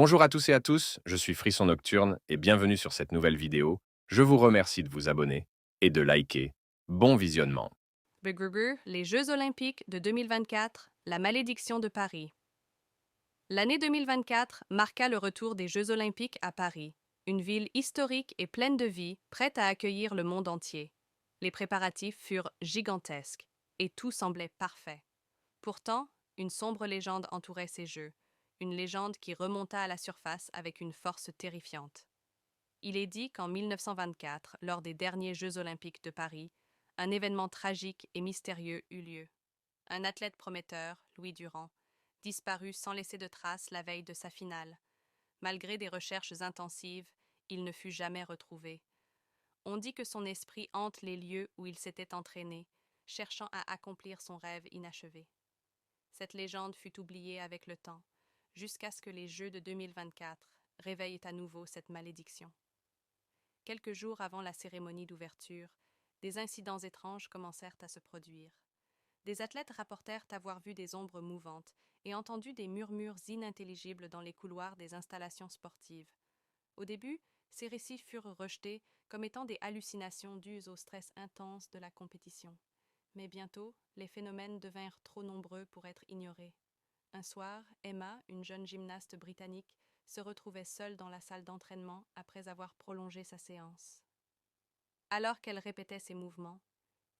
Bonjour à tous et à tous, je suis Frisson Nocturne et bienvenue sur cette nouvelle vidéo. Je vous remercie de vous abonner et de liker. Bon visionnement. Les Jeux olympiques de 2024, la malédiction de Paris. L'année 2024 marqua le retour des Jeux olympiques à Paris, une ville historique et pleine de vie, prête à accueillir le monde entier. Les préparatifs furent gigantesques et tout semblait parfait. Pourtant, une sombre légende entourait ces Jeux, une légende qui remonta à la surface avec une force terrifiante. Il est dit qu'en 1924, lors des derniers Jeux olympiques de Paris, un événement tragique et mystérieux eut lieu. Un athlète prometteur, Louis Durand, disparut sans laisser de traces la veille de sa finale. Malgré des recherches intensives, il ne fut jamais retrouvé. On dit que son esprit hante les lieux où il s'était entraîné, cherchant à accomplir son rêve inachevé. Cette légende fut oubliée avec le temps, jusqu'à ce que les Jeux de 2024 réveillent à nouveau cette malédiction. Quelques jours avant la cérémonie d'ouverture, des incidents étranges commencèrent à se produire. Des athlètes rapportèrent avoir vu des ombres mouvantes et entendu des murmures inintelligibles dans les couloirs des installations sportives. Au début, ces récits furent rejetés comme étant des hallucinations dues au stress intense de la compétition. Mais bientôt, les phénomènes devinrent trop nombreux pour être ignorés. Un soir, Emma, une jeune gymnaste britannique, se retrouvait seule dans la salle d'entraînement après avoir prolongé sa séance. Alors qu'elle répétait ses mouvements,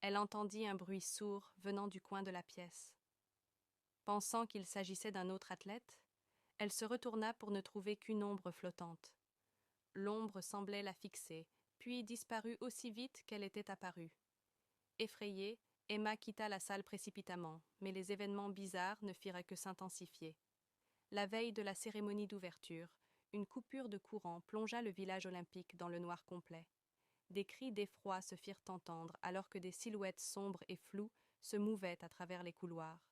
elle entendit un bruit sourd venant du coin de la pièce. Pensant qu'il s'agissait d'un autre athlète, elle se retourna pour ne trouver qu'une ombre flottante. L'ombre semblait la fixer, puis disparut aussi vite qu'elle était apparue. Effrayée, Emma quitta la salle précipitamment, mais les événements bizarres ne firent que s'intensifier. La veille de la cérémonie d'ouverture, une coupure de courant plongea le village olympique dans le noir complet. Des cris d'effroi se firent entendre alors que des silhouettes sombres et floues se mouvaient à travers les couloirs.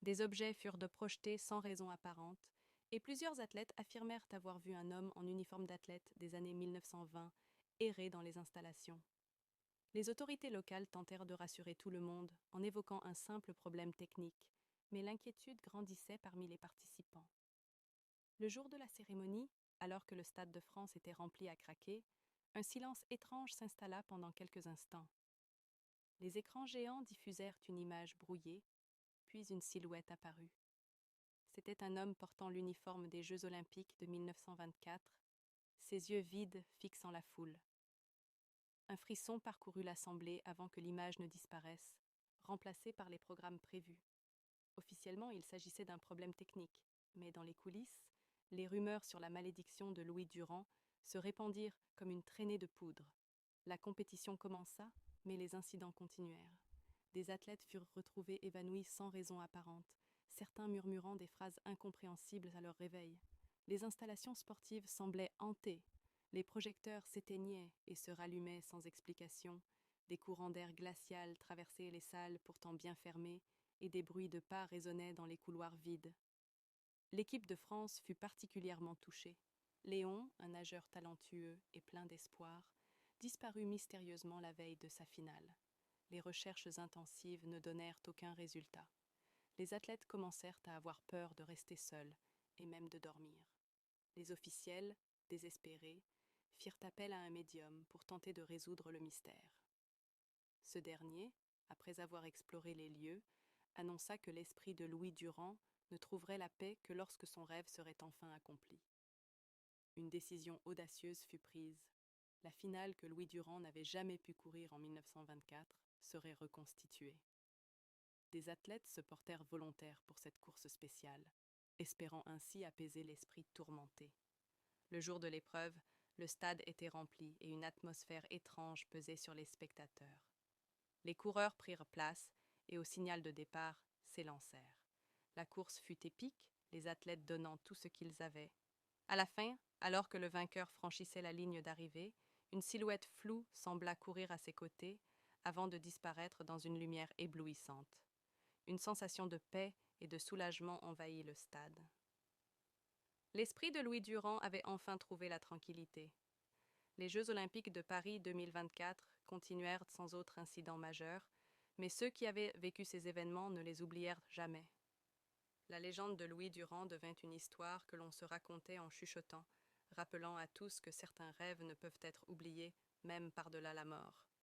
Des objets furent projetés sans raison apparente, et plusieurs athlètes affirmèrent avoir vu un homme en uniforme d'athlète des années 1920 errer dans les installations. Les autorités locales tentèrent de rassurer tout le monde en évoquant un simple problème technique, mais l'inquiétude grandissait parmi les participants. Le jour de la cérémonie, alors que le Stade de France était rempli à craquer, un silence étrange s'installa pendant quelques instants. Les écrans géants diffusèrent une image brouillée, puis une silhouette apparut. C'était un homme portant l'uniforme des Jeux olympiques de 1924, ses yeux vides fixant la foule. Un frisson parcourut l'assemblée avant que l'image ne disparaisse, remplacée par les programmes prévus. Officiellement, il s'agissait d'un problème technique, mais dans les coulisses, les rumeurs sur la malédiction de Louis Durand se répandirent comme une traînée de poudre. La compétition commença, mais les incidents continuèrent. Des athlètes furent retrouvés évanouis sans raison apparente, certains murmurant des phrases incompréhensibles à leur réveil. Les installations sportives semblaient hantées. Les projecteurs s'éteignaient et se rallumaient sans explication. Des courants d'air glacial traversaient les salles pourtant bien fermées, et des bruits de pas résonnaient dans les couloirs vides. L'équipe de France fut particulièrement touchée. Léon, un nageur talentueux et plein d'espoir, disparut mystérieusement la veille de sa finale. Les recherches intensives ne donnèrent aucun résultat. Les athlètes commencèrent à avoir peur de rester seuls et même de dormir. Les officiels, désespérés, firent appel à un médium pour tenter de résoudre le mystère. Ce dernier, après avoir exploré les lieux, annonça que l'esprit de Louis Durand ne trouverait la paix que lorsque son rêve serait enfin accompli. Une décision audacieuse fut prise. La finale que Louis Durand n'avait jamais pu courir en 1924 serait reconstituée. Des athlètes se portèrent volontaires pour cette course spéciale, espérant ainsi apaiser l'esprit tourmenté. Le jour de l'épreuve, le stade était rempli et une atmosphère étrange pesait sur les spectateurs. Les coureurs prirent place et au signal de départ, s'élancèrent. La course fut épique, les athlètes donnant tout ce qu'ils avaient. À la fin, alors que le vainqueur franchissait la ligne d'arrivée, une silhouette floue sembla courir à ses côtés avant de disparaître dans une lumière éblouissante. Une sensation de paix et de soulagement envahit le stade. L'esprit de Louis Durand avait enfin trouvé la tranquillité. Les Jeux olympiques de Paris 2024 continuèrent sans autre incident majeur, mais ceux qui avaient vécu ces événements ne les oublièrent jamais. La légende de Louis Durand devint une histoire que l'on se racontait en chuchotant, rappelant à tous que certains rêves ne peuvent être oubliés, même par-delà la mort.